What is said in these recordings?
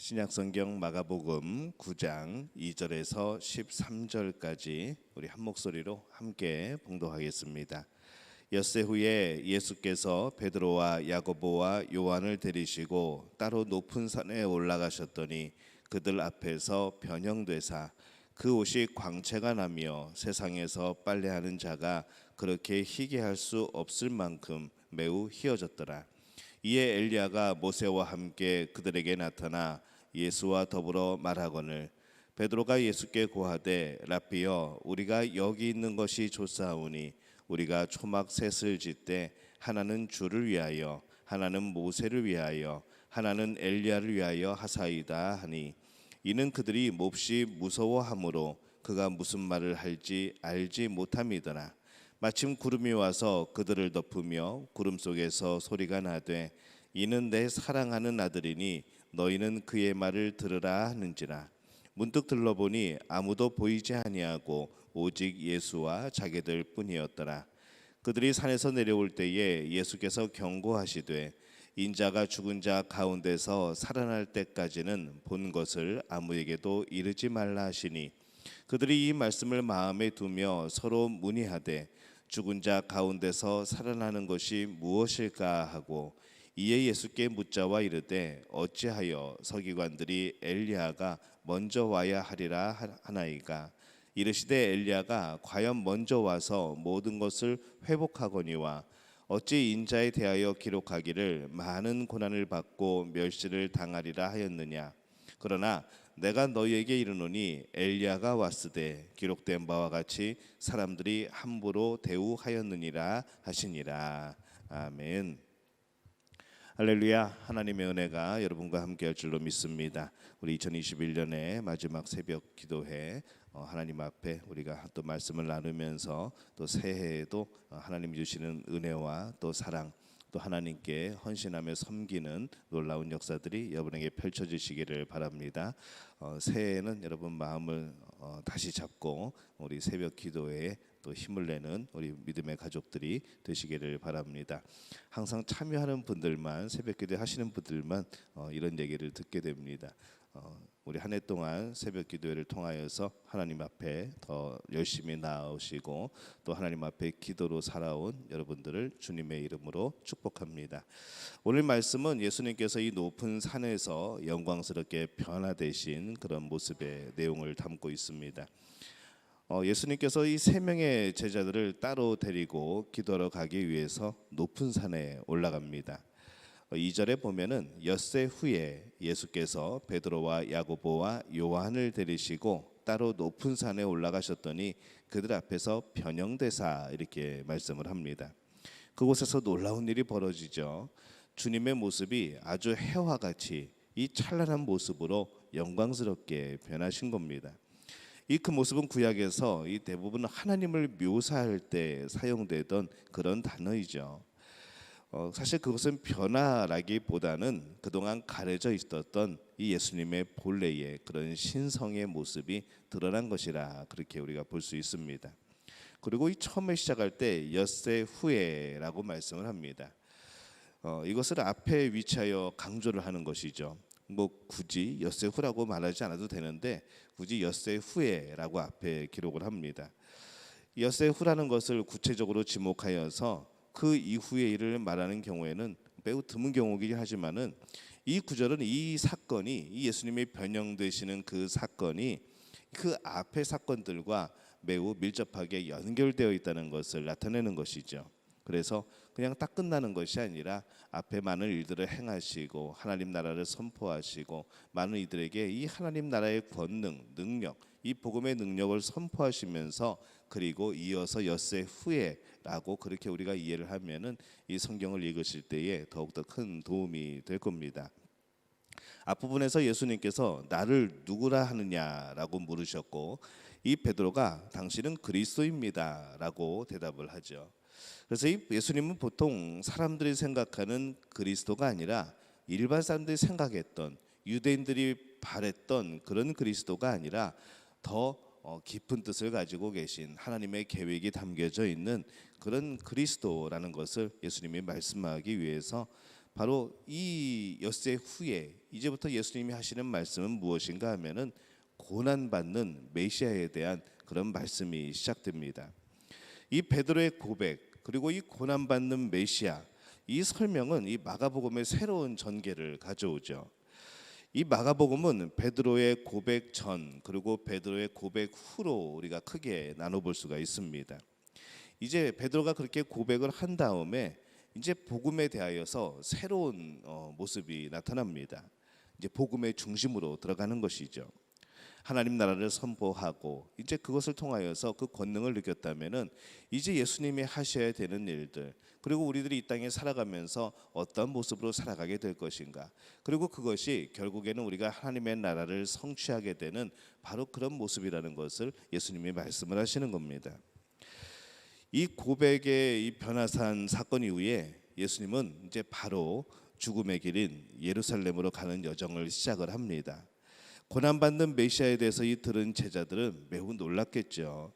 신약성경 마가복음 9장 2절에서 13절까지 우리 한 목소리로 함께 봉독하겠습니다. 엿새 후에 예수께서 베드로와 야고보와 요한을 데리시고 따로 높은 산에 올라가셨더니 그들 앞에서 변형되사 그 옷이 광채가 나며 세상에서 빨래하는 자가 그렇게 희게 할 수 없을 만큼 매우 희어졌더라. 이에 엘리야가 모세와 함께 그들에게 나타나 예수와 더불어 말하거늘 베드로가 예수께 고하되 라삐여 우리가 여기 있는 것이 좋사오니 우리가 초막 셋을 짓되 하나는 주를 위하여 하나는 모세를 위하여 하나는 엘리야를 위하여 하사이다 하니 이는 그들이 몹시 무서워하므로 그가 무슨 말을 할지 알지 못함이더라. 마침 구름이 와서 그들을 덮으며 구름 속에서 소리가 나되 이는 내 사랑하는 아들이니 너희는 그의 말을 들으라 하는지라. 문득 들러보니 아무도 보이지 아니하고 오직 예수와 자기들 뿐이었더라. 그들이 산에서 내려올 때에 예수께서 경고하시되 인자가 죽은 자 가운데서 살아날 때까지는 본 것을 아무에게도 이르지 말라 하시니 그들이 이 말씀을 마음에 두며 서로 문의하되 죽은 자 가운데서 살아나는 것이 무엇일까 하고 이에 예수께 묻자와 이르되 어찌하여 서기관들이 엘리야가 먼저 와야 하리라 하나이까. 이르시되 엘리야가 과연 먼저 와서 모든 것을 회복하거니와 어찌 인자에 대하여 기록하기를 많은 고난을 받고 멸시를 당하리라 하였느냐. 그러나 내가 너희에게 이르노니 엘리야가 왔으되 기록된 바와 같이 사람들이 함부로 대우하였느니라 하시니라. 아멘. 할렐루야. 하나님의 은혜가 여러분과 함께할 줄로 믿습니다. 우리 2021년의 마지막 새벽 기도회 하나님 앞에 우리가 또 말씀을 나누면서 또 새해에도 하나님 주시는 은혜와 또 사랑 또 하나님께 헌신하며 섬기는 놀라운 역사들이 여러분에게 펼쳐지시기를 바랍니다. 새해에는 여러분 마음을 다시 잡고 우리 새벽 기도회에 또 힘을 내는 우리 믿음의 가족들이 되시기를 바랍니다. 항상 참여하는 분들만 새벽 기도 하시는 분들만 이런 얘기를 듣게 됩니다. 우리 한 해 동안 새벽 기도회를 통하여서 하나님 앞에 더 열심히 나아오시고 또 하나님 앞에 기도로 살아온 여러분들을 주님의 이름으로 축복합니다. 오늘 말씀은 예수님께서 이 높은 산에서 영광스럽게 변화되신 그런 모습의 내용을 담고 있습니다. 예수님께서 이 세 명의 제자들을 따로 데리고 기도하러 가기 위해서 높은 산에 올라갑니다. 2절에 보면은 엿새 후에 예수께서 베드로와 야고보와 요한을 데리시고 따로 높은 산에 올라가셨더니 그들 앞에서 변형되사 이렇게 말씀을 합니다. 그곳에서 놀라운 일이 벌어지죠. 주님의 모습이 아주 해와 같이 이 찬란한 모습으로 영광스럽게 변하신 겁니다. 그 모습은 구약에서 이 대부분 하나님을 묘사할 때 사용되던 그런 단어이죠. 사실 그것은 변화라기보다는 그동안 가려져 있었던 이 예수님의 본래의 그런 신성의 모습이 드러난 것이라 그렇게 우리가 볼 수 있습니다. 그리고 이 처음에 시작할 때 엿새 후에라고 말씀을 합니다. 이것을 앞에 위치하여 강조를 하는 것이죠. 굳이 엿새 후라고 말하지 않아도 되는데 굳이 엿새 후에라고 앞에 기록을 합니다. 엿새 후라는 것을 구체적으로 지목하여서 그 이후의 일을 말하는 경우에는 매우 드문 경우이긴 하지만은 이 구절은 이 사건이 이 예수님이 변형되시는 그 사건이 그 앞의 사건들과 매우 밀접하게 연결되어 있다는 것을 나타내는 것이죠. 그래서 그냥 딱 끝나는 것이 아니라 앞에 많은 일들을 행하시고 하나님 나라를 선포하시고 많은 이들에게 이 하나님 나라의 권능, 능력, 이 복음의 능력을 선포하시면서 그리고 이어서 엿새 후에라고 그렇게 우리가 이해를 하면은 이 성경을 읽으실 때에 더욱더 큰 도움이 될 겁니다. 앞부분에서 예수님께서 나를 누구라 하느냐라고 물으셨고 이 베드로가 당신은 그리스도입니다라고 대답을 하죠. 그래서 이 예수님은 보통 사람들이 생각하는 그리스도가 아니라 일반 사람들이 생각했던 유대인들이 바랬던 그런 그리스도가 아니라 더 깊은 뜻을 가지고 계신 하나님의 계획이 담겨져 있는 그런 그리스도라는 것을 예수님이 말씀하기 위해서 바로 이 엿새 후에 이제부터 예수님이 하시는 말씀은 무엇인가 하면은 고난받는 메시아에 대한 그런 말씀이 시작됩니다. 이 베드로의 고백 그리고 이 고난받는 메시아 이 설명은 이 마가복음의 새로운 전개를 가져오죠. 이 마가복음은 베드로의 고백 전 그리고 베드로의 고백 후로 우리가 크게 나눠볼 수가 있습니다. 이제 베드로가 그렇게 고백을 한 다음에 이제 복음에 대하여서 새로운 모습이 나타납니다. 이제 복음의 중심으로 들어가는 것이죠. 하나님 나라를 선포하고 이제 그것을 통하여서 그 권능을 느꼈다면은 이제 예수님이 하셔야 되는 일들 그리고 우리들이 이 땅에 살아가면서 어떤 모습으로 살아가게 될 것인가 그리고 그것이 결국에는 우리가 하나님의 나라를 성취하게 되는 바로 그런 모습이라는 것을 예수님이 말씀을 하시는 겁니다. 이 고백의 이 변화산 사건 이후에 예수님은 이제 바로 죽음의 길인 예루살렘으로 가는 여정을 시작을 합니다. 고난받는 메시아에 대해서 이 들은 제자들은 매우 놀랐겠죠.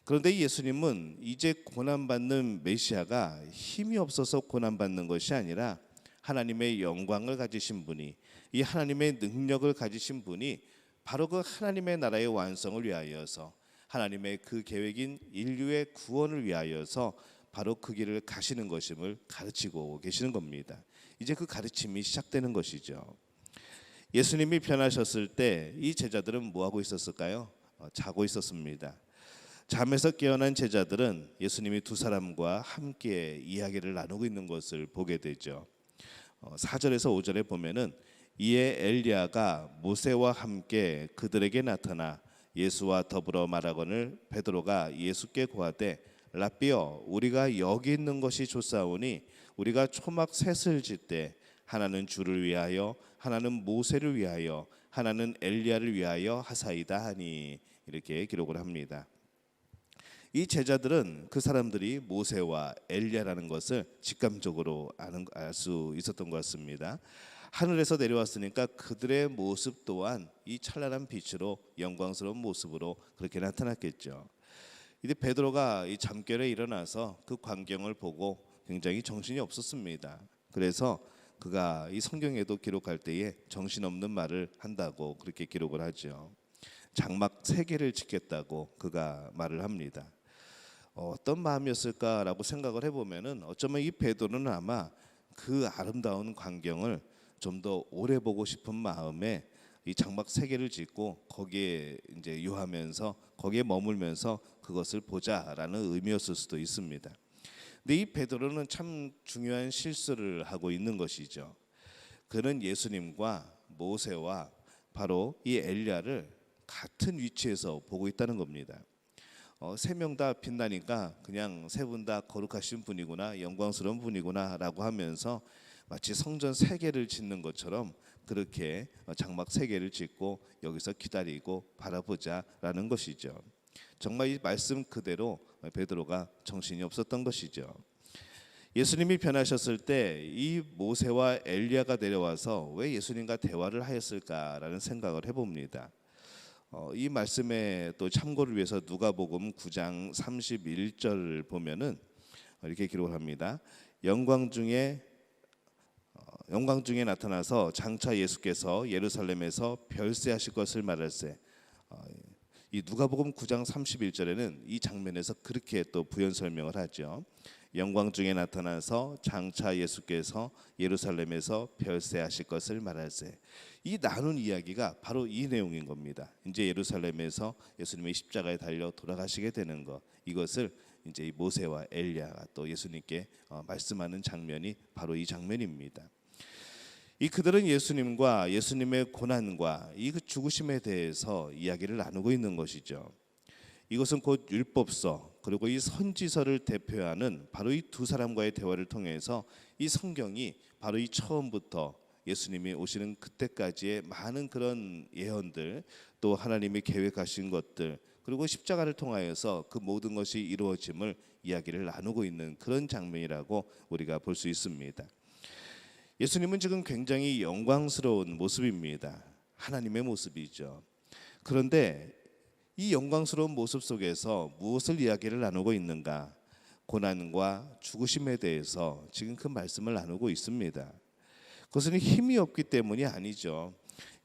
그런데 예수님은 이제 고난받는 메시아가 힘이 없어서 고난받는 것이 아니라 하나님의 영광을 가지신 분이 이 하나님의 능력을 가지신 분이 바로 그 하나님의 나라의 완성을 위하여서 하나님의 그 계획인 인류의 구원을 위하여서 바로 그 길을 가시는 것임을 가르치고 계시는 겁니다. 이제 그 가르침이 시작되는 것이죠. 예수님이 변하셨을 때 이 제자들은 뭐 하고 있었을까요? 자고 있었습니다. 잠에서 깨어난 제자들은 예수님이 두 사람과 함께 이야기를 나누고 있는 것을 보게 되죠. 4절에서 5절에 보면은 이에 엘리야가 모세와 함께 그들에게 나타나 예수와 더불어 말하거늘 베드로가 예수께 고하되 라삐여 우리가 여기 있는 것이 좋사오니 우리가 초막 셋을 짓되 하나는 주를 위하여 하나는 모세를 위하여 하나는 엘리야를 위하여 하사이다 하니 이렇게 기록을 합니다. 이 제자들은 그 사람들이 모세와 엘리야라는 것을 직감적으로 알 수 있었던 것 같습니다. 하늘에서 내려왔으니까 그들의 모습 또한 이 찬란한 빛으로 영광스러운 모습으로 그렇게 나타났겠죠. 이제 베드로가 이 잠결에 일어나서 그 광경을 보고 굉장히 정신이 없었습니다. 그래서 그가 이 성경에도 기록할 때에 정신없는 말을 한다고 그렇게 기록을 하죠. 장막 3개를 짓겠다고 그가 말을 합니다. 어떤 마음이었을까라고 생각을 해보면은 어쩌면 이 베드로는 아마 그 아름다운 광경을 좀 더 오래 보고 싶은 마음에 이 장막 3개를 짓고 거기에 이제 유하면서 거기에 머물면서 그것을 보자라는 의미였을 수도 있습니다. 근데 이 베드로는 참 중요한 실수를 하고 있는 것이죠. 그는 예수님과 모세와 바로 이 엘리야를 같은 위치에서 보고 있다는 겁니다. 3명 다 빛나니까 그냥 3분 다 거룩하신 분이구나 영광스러운 분이구나라고 하면서 마치 성전 3개를 짓는 것처럼 그렇게 장막 3개를 짓고 여기서 기다리고 바라보자라는 것이죠. 정말 이 말씀 그대로 베드로가 정신이 없었던 것이죠. 예수님이 변하셨을 때 이 모세와 엘리야가 내려와서 왜 예수님과 대화를 하였을까라는 생각을 해봅니다. 이 말씀에 또 참고를 위해서 누가복음 9장 31절 보면은 이렇게 기록을 합니다. 영광 중에 나타나서 장차 예수께서 예루살렘에서 별세하실 것을 말할세. 이 누가복음 9장 31절에는 이 장면에서 그렇게 또 부연 설명을 하죠. 영광 중에 나타나서 장차 예수께서 예루살렘에서 별세하실 것을 말할세. 이 나눈 이야기가 바로 이 내용인 겁니다. 이제 예루살렘에서 예수님의 십자가에 달려 돌아가시게 되는 것, 이것을 이제 이 모세와 엘리야가 또 예수님께 말씀하는 장면이 바로 이 장면입니다. 이 그들은 예수님과 예수님의 고난과 이 그 죽으심에 대해서 이야기를 나누고 있는 것이죠. 이것은 곧 율법서 그리고 이 선지서를 대표하는 바로 이 두 사람과의 대화를 통해서 이 성경이 바로 이 처음부터 예수님이 오시는 그때까지의 많은 그런 예언들 또 하나님이 계획하신 것들 그리고 십자가를 통하여서 그 모든 것이 이루어짐을 이야기를 나누고 있는 그런 장면이라고 우리가 볼 수 있습니다. 예수님은 지금 굉장히 영광스러운 모습입니다. 하나님의 모습이죠. 그런데 이 영광스러운 모습 속에서 무엇을 이야기를 나누고 있는가? 고난과 죽으심에 대해서 지금 그 말씀을 나누고 있습니다. 그것은 힘이 없기 때문이 아니죠.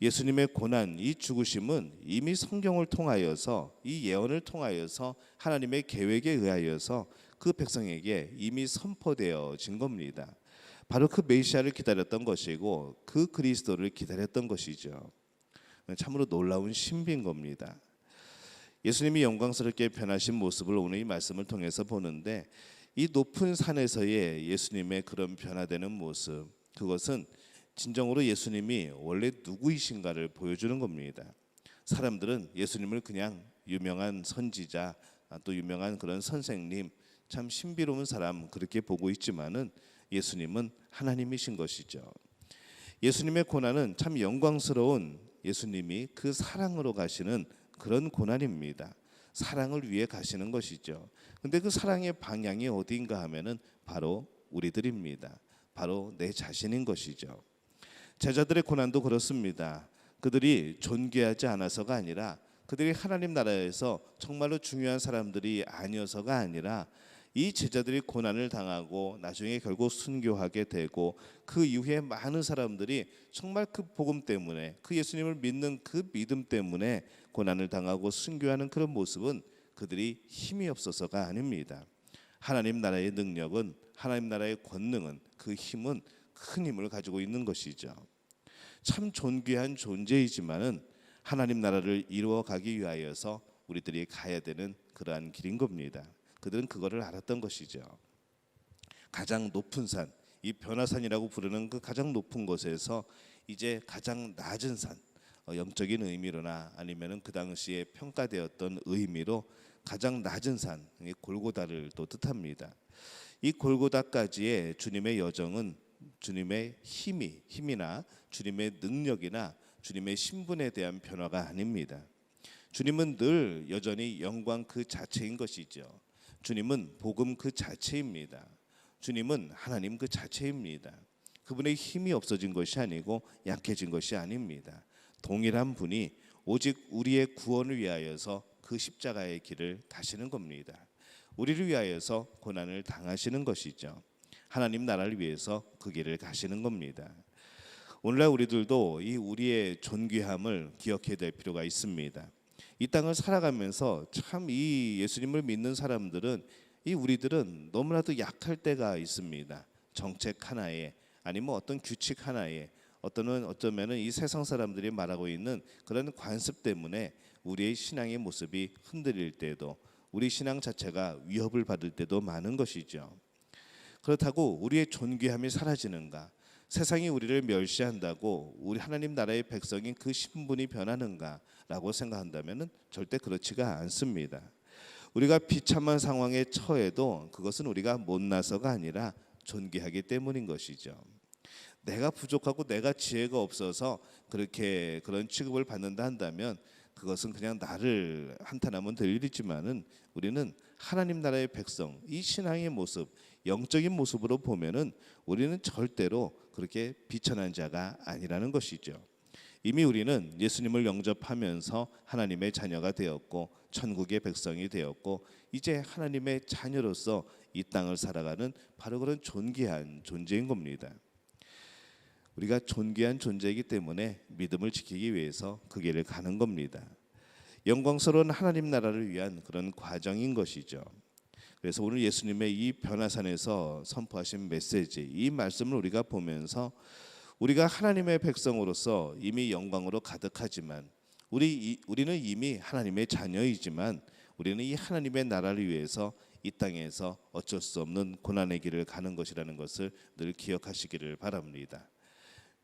예수님의 고난, 이 죽으심은 이미 성경을 통하여서, 이 예언을 통하여서 하나님의 계획에 의하여서 그 백성에게 이미 선포되어진 겁니다. 바로 그 메시아를 기다렸던 것이고 그 그리스도를 기다렸던 것이죠. 참으로 놀라운 신비인 겁니다. 예수님이 영광스럽게 변하신 모습을 오늘 이 말씀을 통해서 보는데, 이 높은 산에서의 예수님의 그런 변화되는 모습, 그것은 진정으로 예수님이 원래 누구이신가를 보여주는 겁니다. 사람들은 예수님을 그냥 유명한 선지자, 또 유명한 그런 선생님, 참 신비로운 사람 그렇게 보고 있지만은 예수님은 하나님이신 것이죠. 예수님의 고난은 참 영광스러운, 예수님이 그 사랑으로 가시는 그런 고난입니다. 사랑을 위해 가시는 것이죠. 근데 그 사랑의 방향이 어디인가 하면은 바로 우리들입니다. 바로 내 자신인 것이죠. 제자들의 고난도 그렇습니다. 그들이 존귀하지 않아서가 아니라, 그들이 하나님 나라에서 정말로 중요한 사람들이 아니어서가 아니라, 이 제자들이 고난을 당하고 나중에 결국 순교하게 되고 그 이후에 많은 사람들이 정말 그 복음 때문에, 그 예수님을 믿는 그 믿음 때문에 고난을 당하고 순교하는 그런 모습은 그들이 힘이 없어서가 아닙니다. 하나님 나라의 능력은, 하나님 나라의 권능은, 그 힘은 큰 힘을 가지고 있는 것이죠. 참 존귀한 존재이지만은 하나님 나라를 이루어가기 위하여서 우리들이 가야 되는 그러한 길인 겁니다. 그들은 그거를 알았던 것이죠. 가장 높은 산, 이 변화산이라고 부르는 그 가장 높은 곳에서 이제 가장 낮은 산, 영적인 의미로나 아니면은 그 당시에 평가되었던 의미로 가장 낮은 산, 골고다를 또 뜻합니다. 이 골고다까지의 주님의 여정은 주님의 힘이나 주님의 능력이나 주님의 신분에 대한 변화가 아닙니다. 주님은 늘 여전히 영광 그 자체인 것이죠. 주님은 복음 그 자체입니다. 주님은 하나님 그 자체입니다. 그분의 힘이 없어진 것이 아니고 약해진 것이 아닙니다. 동일한 분이 오직 우리의 구원을 위하여서 그 십자가의 길을 가시는 겁니다. 우리를 위하여서 고난을 당하시는 것이죠. 하나님 나라를 위해서 그 길을 가시는 겁니다. 오늘날 우리들도 이 우리의 존귀함을 기억해야 될 필요가 있습니다. 이 땅을 살아가면서 참 이 예수님을 믿는 사람들은, 이 우리들은 너무나도 약할 때가 있습니다. 정책 하나에, 아니면 어떤 규칙 하나에, 어쩌면은 이 세상 사람들이 말하고 있는 그런 관습 때문에 우리의 신앙의 모습이 흔들릴 때도, 우리 신앙 자체가 위협을 받을 때도 많은 것이죠. 그렇다고 우리의 존귀함이 사라지는가? 세상이 우리를 멸시한다고 우리 하나님 나라의 백성인 그 신분이 변하는가라고 생각한다면 절대 그렇지가 않습니다. 우리가 비참한 상황에 처해도 그것은 우리가 못나서가 아니라 존귀하기 때문인 것이죠. 내가 부족하고 내가 지혜가 없어서 그렇게 그런 취급을 받는다 한다면 그것은 그냥 나를 한탄하면 될 일이지만은, 우리는 하나님 나라의 백성, 이 신앙의 모습, 영적인 모습으로 보면은 우리는 절대로 그렇게 비천한 자가 아니라는 것이죠. 이미 우리는 예수님을 영접하면서 하나님의 자녀가 되었고 천국의 백성이 되었고, 이제 하나님의 자녀로서 이 땅을 살아가는 바로 그런 존귀한 존재인 겁니다. 우리가 존귀한 존재이기 때문에 믿음을 지키기 위해서 그 길을 가는 겁니다. 영광스러운 하나님 나라를 위한 그런 과정인 것이죠. 그래서 오늘 예수님의 이 변화산에서 선포하신 메시지, 이 말씀을 우리가 보면서 우리가 하나님의 백성으로서 이미 영광으로 가득하지만, 우리는 이미 하나님의 자녀이지만 우리는 이 하나님의 나라를 위해서 이 땅에서 어쩔 수 없는 고난의 길을 가는 것이라는 것을 늘 기억하시기를 바랍니다.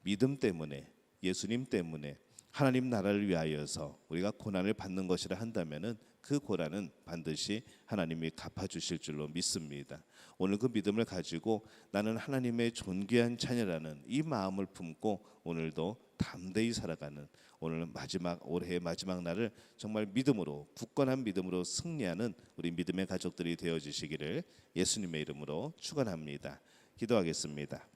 믿음 때문에, 예수님 때문에 하나님 나라를 위하여서 우리가 고난을 받는 것이라 한다면은 그 고난은 반드시 하나님이 갚아주실 줄로 믿습니다. 오늘 그 믿음을 가지고 나는 하나님의 존귀한 자녀라는 이 마음을 품고 오늘도 담대히 살아가는, 오늘 올해의 마지막 날을 정말 믿음으로, 굳건한 믿음으로 승리하는 우리 믿음의 가족들이 되어주시기를 예수님의 이름으로 축원합니다. 기도하겠습니다.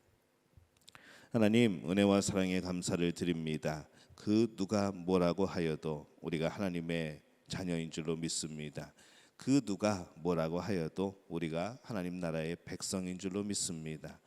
하나님, 은혜와 사랑에 감사를 드립니다. 그 누가 뭐라고 하여도 우리가 하나님의 자녀인 줄로 믿습니다. 그 누가 뭐라고 하여도 우리가 하나님 나라의 백성인 줄로 믿습니다.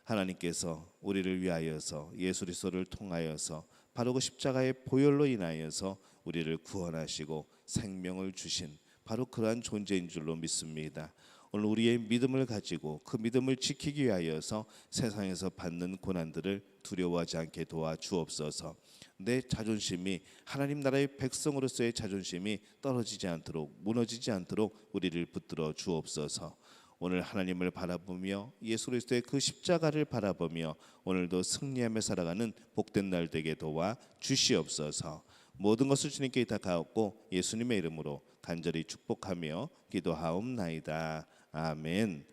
하나님께서 우리를 위하여서 예수 그리스도를 통하여서 바로 그 십자가의 보혈로 인하여서 우리를 구원하시고 생명을 주신 바로 그러한 존재인 줄로 믿습니다. 오늘 우리의 믿음을 가지고 그 믿음을 지키기 위하여서 세상에서 받는 고난들을 두려워하지 않게 도와주옵소서. 내 자존심이 하나님 나라의 백성으로서의 자존심이 떨어지지 않도록 무너지지 않도록 우리를 붙들어 주옵소서. 오늘 하나님을 바라보며 예수 그리스도의 그 십자가를 바라보며 오늘도 승리하며 살아가는 복된 날 되게 도와 주시옵소서. 모든 것을 주님께 의탁하옵고 예수님의 이름으로 간절히 축복하며 기도하옵나이다. 아멘.